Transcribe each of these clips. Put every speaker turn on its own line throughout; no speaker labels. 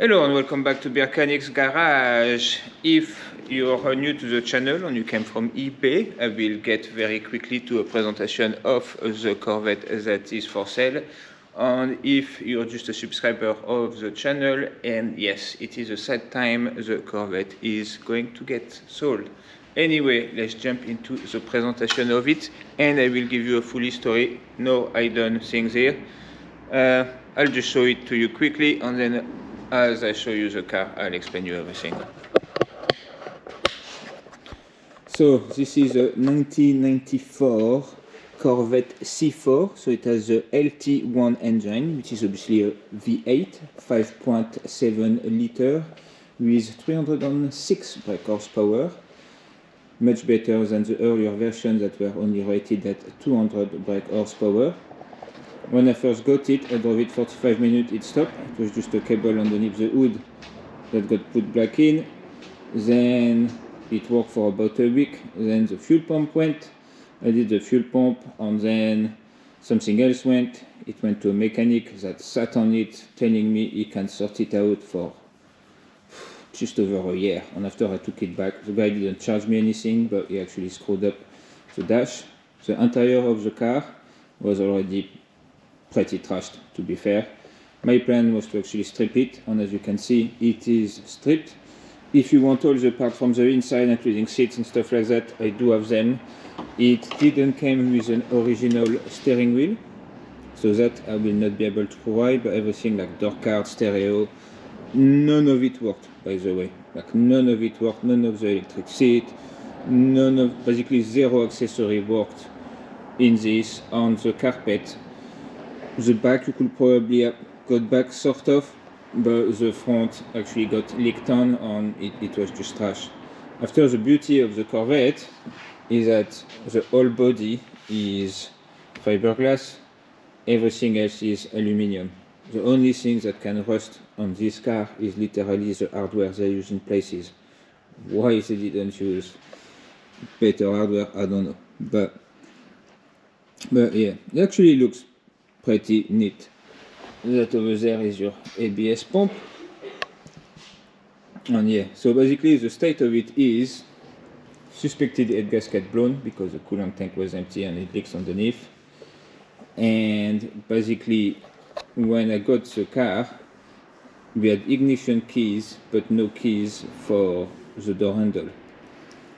Hello and welcome back to Beardchanics Garage. If you are new to the channel and you came from eBay, I will get very quickly to a presentation of the Corvette that is for sale. And if you're just a subscriber of the channel, and yes, it is a sad time, the Corvette is going to get sold. Anyway, let's jump into the presentation of it, and I will give you a full history, no hidden things here. I'll just show it to you quickly, and then as I show you the car, I'll explain you everything. So this is a 1994 Corvette C4. So it has a LT1 engine, which is obviously a V8, 5.7 liter with 306 brake horsepower. Much better than the earlier versions that were only rated at 200 brake horsepower. When I first got it, I drove it 45 minutes, it stopped. It was just a cable underneath the hood that got put back in. Then it worked for about a week. Then the fuel pump went. I did the fuel pump, and then something else went. It went to a mechanic that sat on it, telling me he can sort it out for just over a year. And after I took it back, the guy didn't charge me anything, but he actually screwed up the dash. The interior of the car was already pretty trashed, to be fair. My plan was to actually strip it, and as you can see, it is stripped. If you want all the parts from the inside, including seats and stuff like that, I do have them. It didn't come with an original steering wheel, so that I will not be able to provide, but everything like door card, stereo, none of it worked, by the way. Like none of it worked, none of the electric seat, basically zero accessory worked in this. On the carpet, the back you could probably have got back sort of, but the front actually got leaked on, and it was just trash. After, the beauty of the Corvette is that the whole body is fiberglass, everything else is aluminium. The only thing that can rust on this car is literally the hardware they use in places. Why they didn't use better hardware, I don't know. But yeah, it actually looks pretty neat. That over there is your ABS pump. And yeah, so basically the state of it is suspected head gasket blown because the coolant tank was empty and it leaks underneath. And basically, when I got the car, we had ignition keys but no keys for the door handle.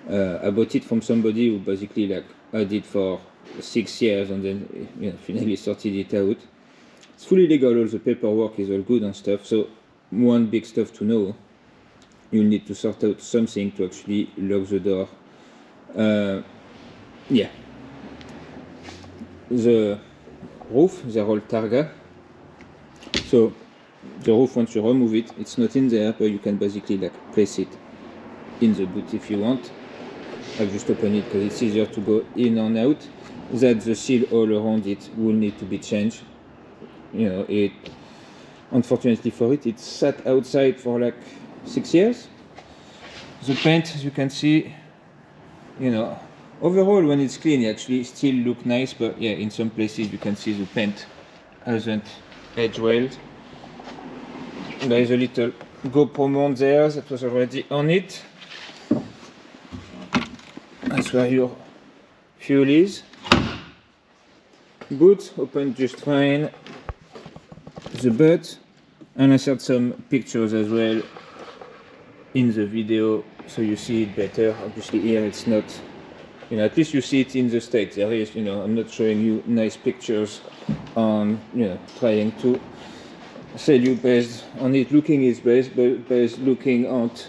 I bought it from somebody who basically like had it for 6 years and then finally sorted it out. It's fully legal, all the paperwork is all good and stuff. So one big stuff to know, you need to sort out something to actually lock the door. Yeah, the roof, they're all Targa. So the roof, once you remove it, it's not in there, but you can basically like place it in the boot if you want. I'll just open it because it's easier to go in and out. That the seal all around it will need to be changed. You know, it unfortunately for it sat outside for like 6 years. The paint, as you can see, you know, overall when it's clean, it actually still look nice, but yeah, in some places you can see the paint hasn't edge welded. There is a little GoPro mount there that was already on it. That's where your fuel is. Boot opened just fine. The butt, and I shared some pictures as well in the video so you see it better. Obviously here it's not, you know, at least you see it in the States. There is, you know, I'm not showing you nice pictures on, you know, trying to sell you based on it looking its best, but based looking out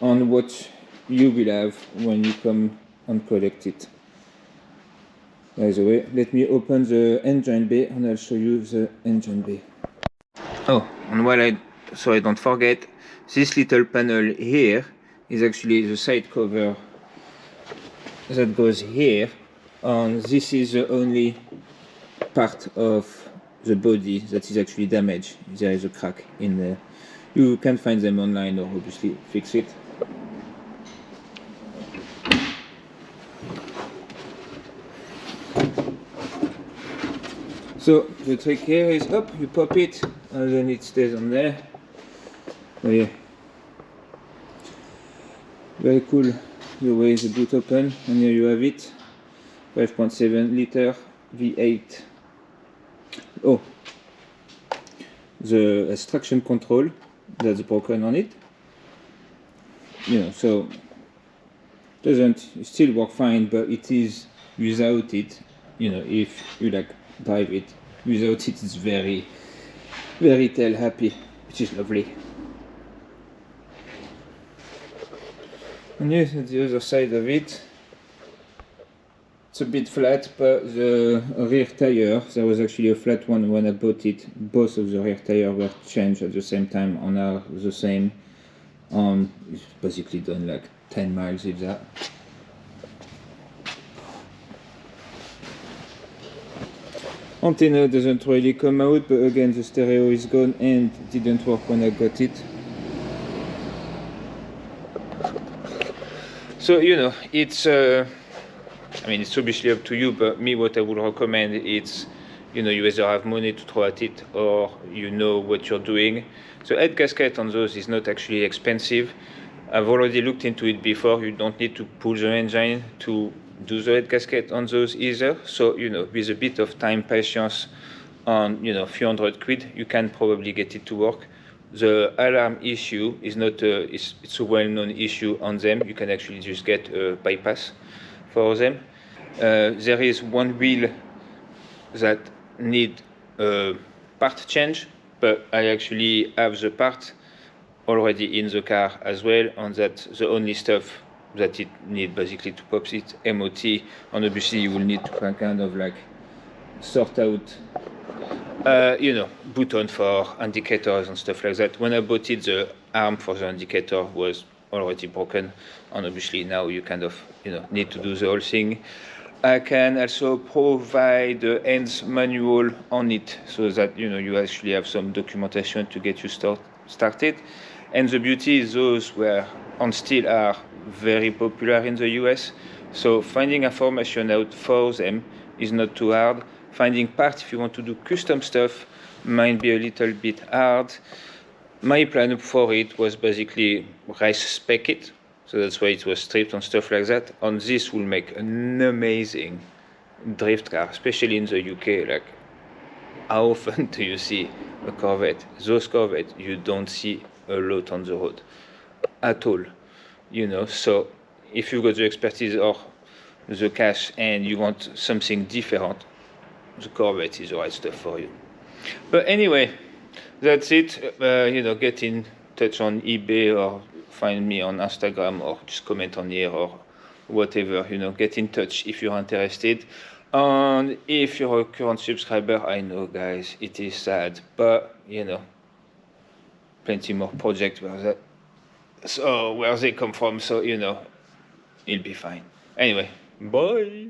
on what you will have when you come and collect it. By the way, let me open the engine bay and I'll show you the engine bay. Oh, and so I don't forget, this little panel here is actually the side cover that goes here, and this is the only part of the body that is actually damaged. There is a crack in there. You can find them online or obviously fix it. So the trick here is up, you pop it and then it stays on there. But yeah, very cool. The way the boot open, and here you have it. 5.7 liter V8. Oh, the extraction control that's broken on it. You know, so doesn't still work fine, but it is without it. You know, if you like drive it without it, it's very, very tail happy, which is lovely. And yes, at the other side of it, it's a bit flat, but the rear tire, there was actually a flat one when I bought it. Both of the rear tires were changed at the same time and are the same. It's basically done like 10 miles if that. Antenna doesn't really come out, but again the stereo is gone and didn't work when I got it. So you know, it's I mean, it's obviously up to you, but me, what I would recommend is, you know, you either have money to throw at it or you know what you're doing. So head gasket on those is not actually expensive. I've already looked into it before. You don't need to pull the engine to do the head gasket on those either. So, you know, with a bit of time, patience, on, you know, a few £100, you can probably get it to work. The alarm issue is not it's a well-known issue on them. You can actually just get a bypass for them. There is one wheel that need a part change, but I actually have the part already in the car as well, and that's the only stuff that it need basically to pop it MOT, and obviously you will need to kind of like sort out you know, button for indicators and stuff like that. When I bought it, the arm for the indicator was already broken, and obviously now you kind of, you know, need to do the whole thing. I can also provide the ends manual on it, so that, you know, you actually have some documentation to get you started. And the beauty is those were and still are very popular in the US, so finding information out for them is not too hard. Finding parts if you want to do custom stuff might be a little bit hard. My plan for it was basically race spec it, so that's why it was stripped and stuff like that. And this will make an amazing drift car, especially in the UK. Like, how often do you see a Corvette? Those Corvettes you don't see a lot on the road at all, you know. So if you've got the expertise or the cash and you want something different, the Corvette is the right stuff for you. But anyway, that's it. You know, get in touch on eBay or find me on Instagram or just comment on here or whatever. You know, get in touch if you're interested. And if you're a current subscriber, I know, guys, it is sad, but you know, plenty more projects where they come from. So you know, it'll be fine. Anyway, bye.